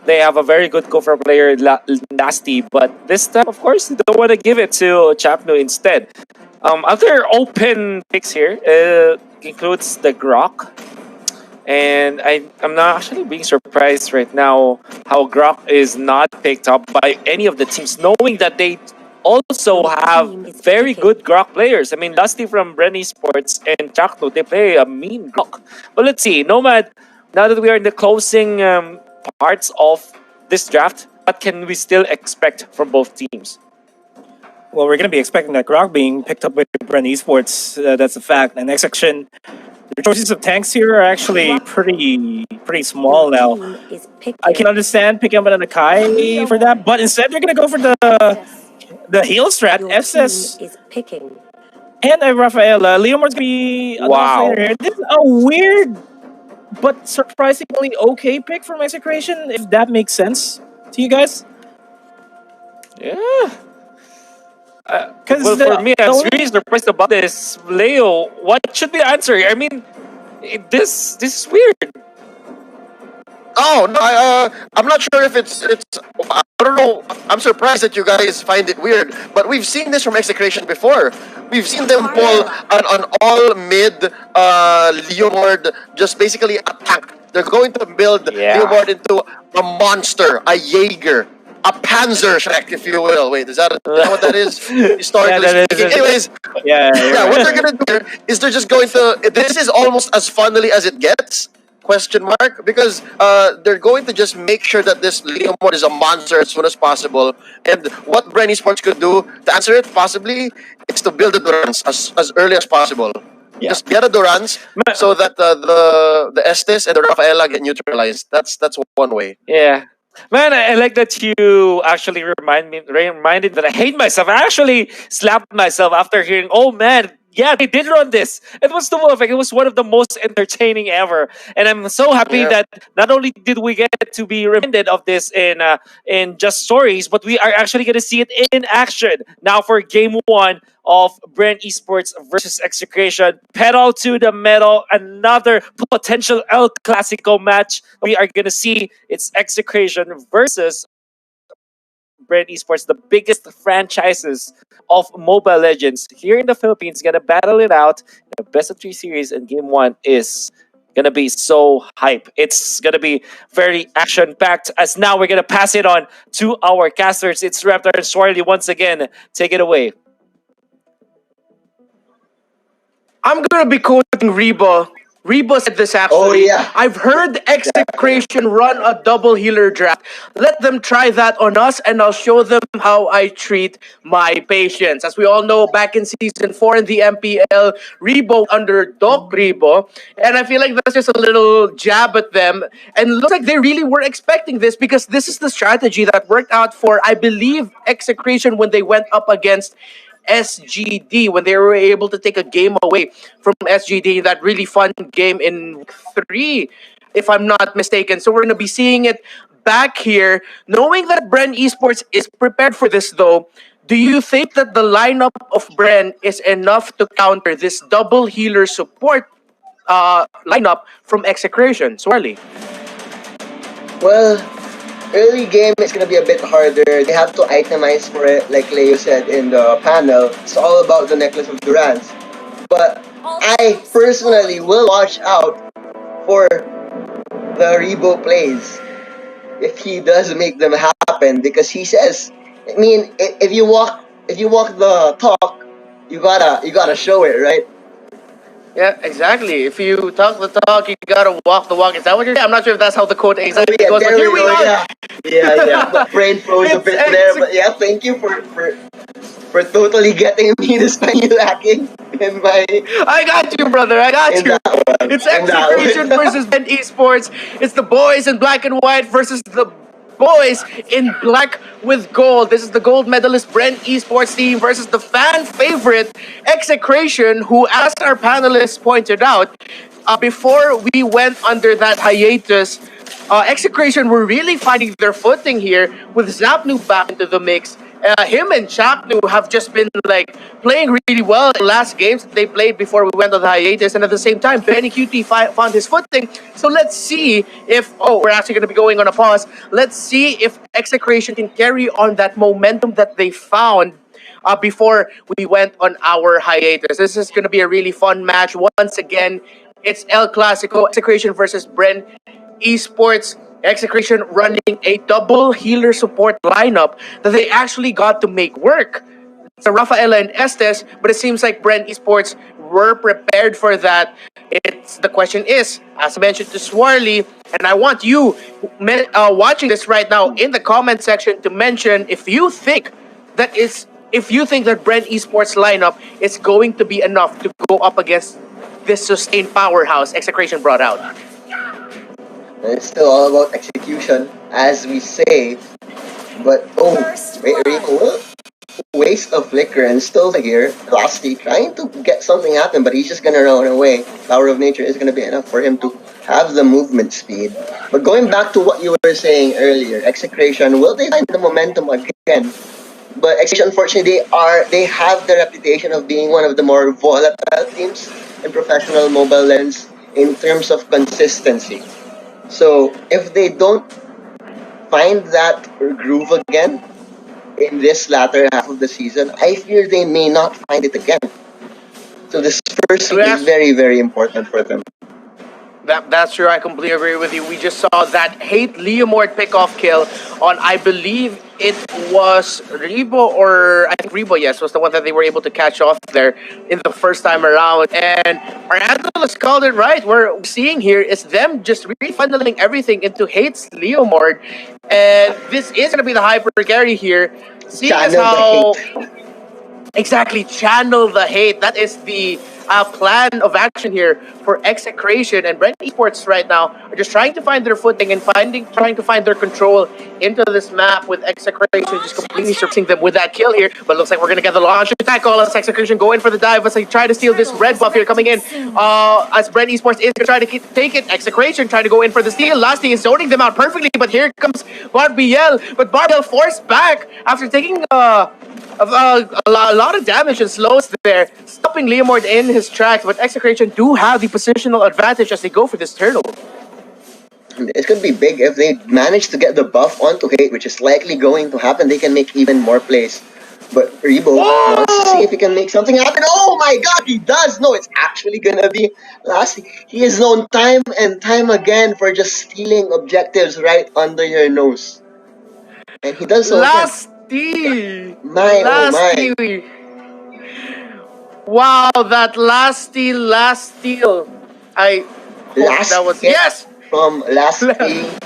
They have a very good Gopher player, Nasty, but this time, of course, they don't want to give it to Chapnu instead. Other open picks here includes the Grok. And I'm not actually being surprised right now how Grok is not picked up by any of the teams, knowing that they also have very good Grok players. I mean, Dusty from Bren Esports and Chakno, they play a mean Grok. But let's see, Nomad, now that we are in the closing parts of this draft, what can we still expect from both teams? Well, we're going to be expecting that Grok being picked up by Bren Esports. That's a fact. And Execution, the choices of tanks here are actually pretty small now. I can understand picking up an Akai for that, but instead they're going to go for the heal strat. SS is picking. and Rafaela. Leomord's going to be a Wow. here. This is a weird but surprisingly okay pick from Execration, if that makes sense to you guys. Yeah. Well, for me, I'm really surprised about this. Leo, what should be the answer? I mean, this is weird. Oh no, I'm not sure if it's. I don't know. I'm surprised that you guys find it weird, but we've seen this from Execration before. We've seen them pull an all mid Leomord, just basically a tank. They're going to build Leomord into a monster, a Jaeger, a Panzer Shrek, if you will. Wait, is that what that is? Historically speaking. Anyways, what they're gonna do here is they're just going to. This is almost as funnily as it gets. Question mark, because they're going to just make sure that this Leomord is a monster as soon as possible. And what Bren Esports could do to answer it possibly is to build the Durans as early as possible. Just get a Durans so that the Estes and the Rafaela get neutralized. That's one way. Yeah. Man, I like that you actually reminded that I hate myself. I actually slapped myself after hearing, oh man, yeah, they did run this. It was the Wolf. It was one of the most entertaining ever. And I'm so happy that not only did we get to be reminded of this in just stories, but we are actually going to see it in action. Now for game 1 of Bren Esports versus Execration. Pedal to the metal. Another potential El Clasico match. We are going to see it's Execration versus Bren Esports, the biggest franchises of Mobile Legends here in the Philippines, gonna battle it out in the best of 3 series, and game 1 is gonna be so hype. It's gonna be very action-packed, as now we're gonna pass it on to our casters. It's Raptor and Swarly once again. Take it away. I'm gonna be quoting Reba. Reba said this actually. Oh, yeah. I've heard Execration run a double healer draft. Let them try that on us, and I'll show them how I treat my patients. As we all know, back in Season 4 in the MPL, Rebo under Doc Rebo. And I feel like that's just a little jab at them. And it looks like they really were expecting this, because this is the strategy that worked out for, I believe, Execration when they went up against SGD, when they were able to take a game away from SGD, that really fun game in week 3, if I'm not mistaken. So we're going to be seeing it back here. Knowing that Bren Esports is prepared for this though, do you think that the lineup of Bren is enough to counter this double healer support lineup from Execration? Swarly. Well, early game is going to be a bit harder. They have to itemize for it, like Leo said in the panel. It's all about the Necklace of Durans. But I personally will watch out for the Rebo plays if he does make them happen, because he says, I mean, if you walk the talk, you gotta show it, right? Yeah, exactly. If you talk the talk, you gotta walk the walk. Is that what you're saying? I'm not sure if that's how the quote exactly goes, but here we are. Yeah. The brain froze a bit there, but yeah, thank you for totally getting me this tiny lacking in my... I got you, brother. I got you. It's Execration versus Bren Esports. It's the boys in black and white versus the boys in black with gold. This is the gold medalist Bren Esports team versus the fan favorite Execration, who, as our panelists pointed out, before we went under that hiatus, Execration were really finding their footing here with Zapnu back into the mix. him and Chaknu have just been like playing really well in the last games that they played before we went on the hiatus, and at the same time, Benny QT found his footing. So let's see if we're actually going to be going on a pause. Let's see if Execration can carry on that momentum that they found before we went on our hiatus. This is going to be a really fun match. Once again, it's El Clasico, Execration versus Bren Esports. Execration running a double healer support lineup that they actually got to make work. So Rafaela and Estes, but it seems like Bren Esports were prepared for that. It's the question is, as I mentioned to Swarley, and I want you watching this right now in the comment section to mention if you think that Bren Esports lineup is going to be enough to go up against this sustained powerhouse Execration brought out. It's still all about execution, as we say. But wait, Rico, waste of flicker and still here. Lasty trying to get something happen, but he's just gonna run away. Power of nature is gonna be enough for him to have the movement speed. But going back to what you were saying earlier, Execration, will they find the momentum again? But Execration, unfortunately, they have the reputation of being one of the more volatile teams in professional Mobile Legends in terms of consistency. So if they don't find that groove again in this latter half of the season, I fear they may not find it again. So this first seed is very, very important for them. That's true. I completely agree with you. We just saw that Hate Leomord pickoff kill on, I believe it was Rebo, or I think Rebo, yes, was the one that they were able to catch off there in the first time around. And our analyst called it right. What we're seeing here is them just really funneling everything into Hate's Leomord. And this is going to be the hyper carry here. Seeing as how... Exactly, channel the hate. That is the plan of action here for Execration, and Bren Esports right now are just trying to find their footing and trying to find their control into this map, with Execration just completely surfacing them with that kill here. But it looks like we're gonna get the launch attack. All us Execration go in for the dive as they try to steal this red buff here coming in. As Bren Esports is gonna try to take it, Execration trying to go in for the steal. Lasty is zoning them out perfectly, but here comes Barbiel. But Barbiel forced back after taking a lot of damage and slows there, stopping Leomord in his tracks, but Execration do have the positional advantage as they go for this turtle. It could be big if they manage to get the buff onto Hate, which is likely going to happen. They can make even more plays. But Rebo wants to see if he can make something happen. Oh my god, he does! No, it's actually gonna be Lasty. He is known time and time again for just stealing objectives right under your nose. And he does so Lasty! My, Lasty! Oh my. Wow, that last steal. I hope that was... Yes! From Lasty.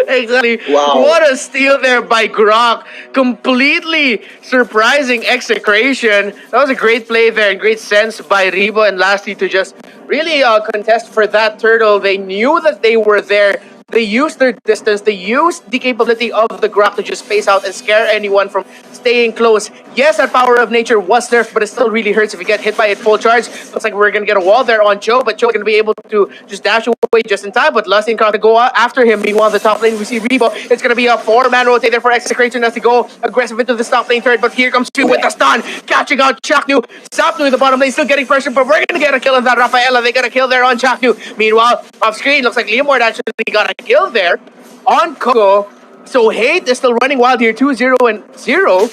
Exactly. Wow. What a steal there by Grok. Completely surprising Execration. That was a great play there and great sense by Rebo and Lasty to just really contest for that turtle. They knew that they were there. They used their distance. They used the capability of the Grok to just space out and scare anyone from staying close. Yes, that power of nature was nerfed, but it still really hurts if you get hit by it full charge. Looks like we're going to get a wall there on Joe, but Joe's going to be able to just dash away just in time. But Lusty and Grok to go after him. Meanwhile, the top lane, we see Rebo. It's going to be a 4-man rotator for Execration as they go aggressive into the top lane third. But here comes Chu with the stun, catching out Chaknu. Sapnu in the bottom lane, still getting pressure, but we're going to get a kill on that Rafaela. They got a kill there on Chaknu. Meanwhile, off screen, looks like Leomord actually got a kill there on Kogo. So Hate is still running wild here, 2-0 and 0.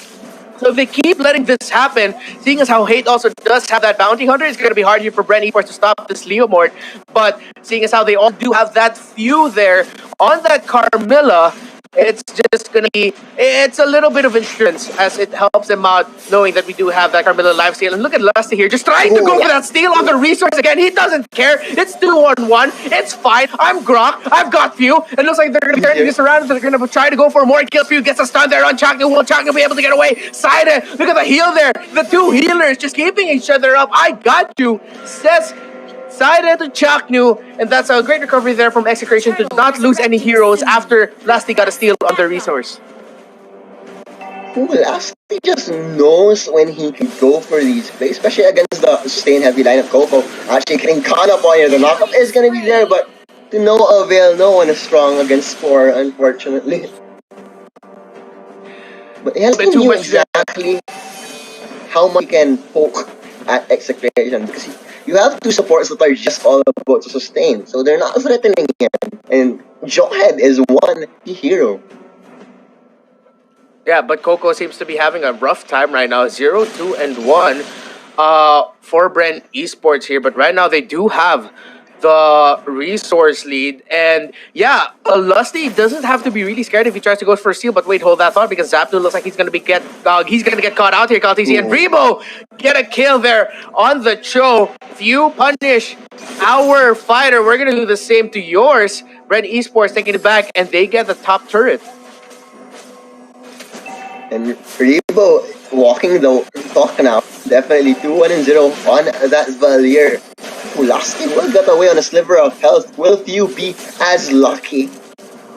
So if they keep letting this happen, seeing as how Hate also does have that bounty hunter, it's going to be hard here for Bren Esports to stop this Leomord. But seeing as how they all do have that few there on that Carmilla, it's just going to be, it's a little bit of insurance as it helps them out knowing that we do have that Carmilla lifesteal. And look at Lusty here, just trying to go for that steal on the resource again. He doesn't care. It's 2-on-1. It's fine. I'm Grok. I've got few. And it looks like they're going to be turning this around. They're going to try to go for more kills. Few gets a stun there on Chaknu. Will Chaknu be able to get away? Side, look at the heal there. The two healers just keeping each other up. I got you, says Side to Chaknu, and that's a great recovery there from Execration to not lose any heroes after Lasty got a steal on the resource. Lasty just knows when he can go for these plays, especially against the sustained heavy line of Coco. Actually getting caught up on here. The knockup is going to be there, but to no avail. No one is strong against Spore, unfortunately. But he knew exactly how much he can poke at Execration because you have two supports that are just all about to sustain, so they're not threatening him. And Jawhead is one hero. Yeah, but Coco seems to be having a rough time right now. 0, 2, and 1 for Bren Esports here. But right now they do have the resource lead. And yeah, Lusty doesn't have to be really scared if he tries to go for a steal. But wait, hold that thought because Zapdu looks like he's gonna get caught out here, Kaltisi. And Rebo get a kill there on the Cho. If you punish our fighter, we're gonna do the same to yours. Bren Esports taking it back, and they get the top turret. And Rebo walking the talk now. Definitely 2-1-0 on that Valier. Lusty will get away on a sliver of health. Will few be as lucky?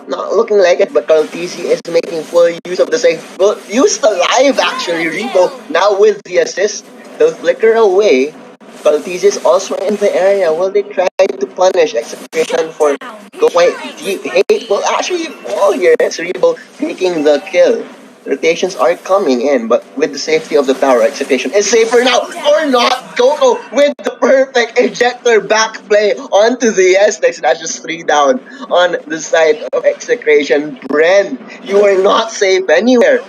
Not looking like it, but Kaltisi is making full use of the save. Well, used alive actually, Rebo. Now with the assist, they'll flicker away. Kaltisi is also in the area. Will they try to punish Execration for quite deep hate? Will actually fall here. It's Rebo taking the kill. Rotations are coming in, but with the safety of the tower, Execration is safer now or not. Coco with the perfect ejector back play onto the S-Nex. That's just 3 down on the side of Execration. Bren, you are not safe anywhere.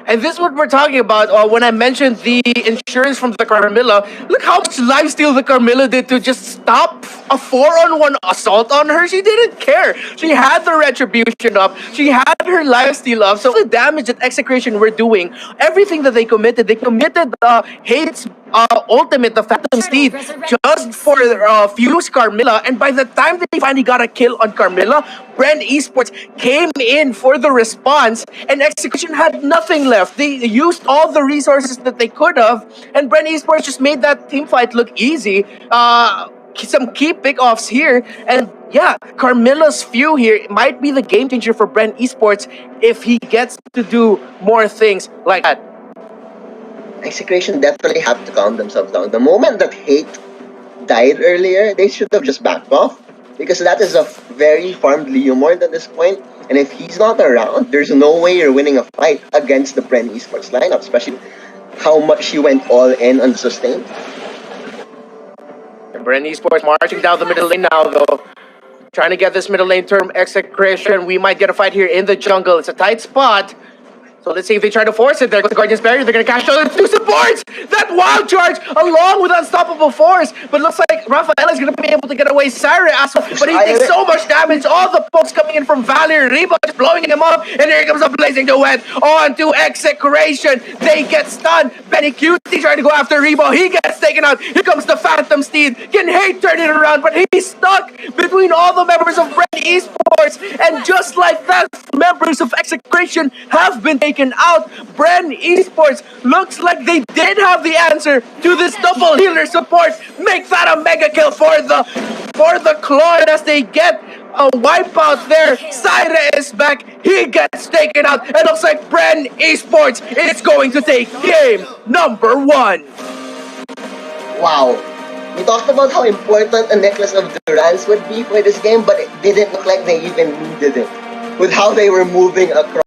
And this is what we're talking about when I mentioned the insurance from the Carmilla. Look how much lifesteal the Carmilla did to just stop a 4-on-1 assault on her. She didn't care. She had the retribution up. She had her lifesteal up. So the damage that Execration were doing, everything that they committed Hate's ultimate, the Phantom Steed, just for Fuse Carmilla. And by the time they finally got a kill on Carmilla, Bren Esports came in for the response, and Execution had nothing left. They used all the resources that they could have, and Bren Esports just made that team fight look easy. Some key pickoffs here, and yeah, Carmilla's few here might be the game changer for Bren Esports if he gets to do more things like that. Execration definitely have to calm themselves down. The moment that Hate died earlier, they should have just backed off. Because that is a very farmed Leomord at this point. And if he's not around, there's no way you're winning a fight against the Bren Esports lineup, especially how much he went all in on the sustain. And Bren Esports marching down the middle lane now, though. Trying to get this middle lane term Execration. We might get a fight here in the jungle. It's a tight spot. So let's see if they try to force it. There goes the Guardian's Barrier. They're going to cash out the 2 supports. That wild charge along with Unstoppable Force. But looks like Rafael is going to be able to get away Syra as well. But he takes so much damage. All the pokes coming in from Valier. Reba just blowing him up. And here comes a Blazing Duet onto Execration. They get stunned. Benny Cutie trying to go after Rebo. He gets taken out. Here comes the Phantom Steed. Can Hate turn it around? But he's stuck between all the members of Bren Esports. And just like that, members of Execration have been taken out. Bren Esports looks like they did have the answer to this double healer support. Make that a mega kill for the Claw as they get a wipeout there. Syra is back. He gets taken out. It looks like Bren Esports is going to take game number 1. Wow. We talked about how important a Necklace of Durance would be for this game, but it didn't look like they even needed it. With how they were moving across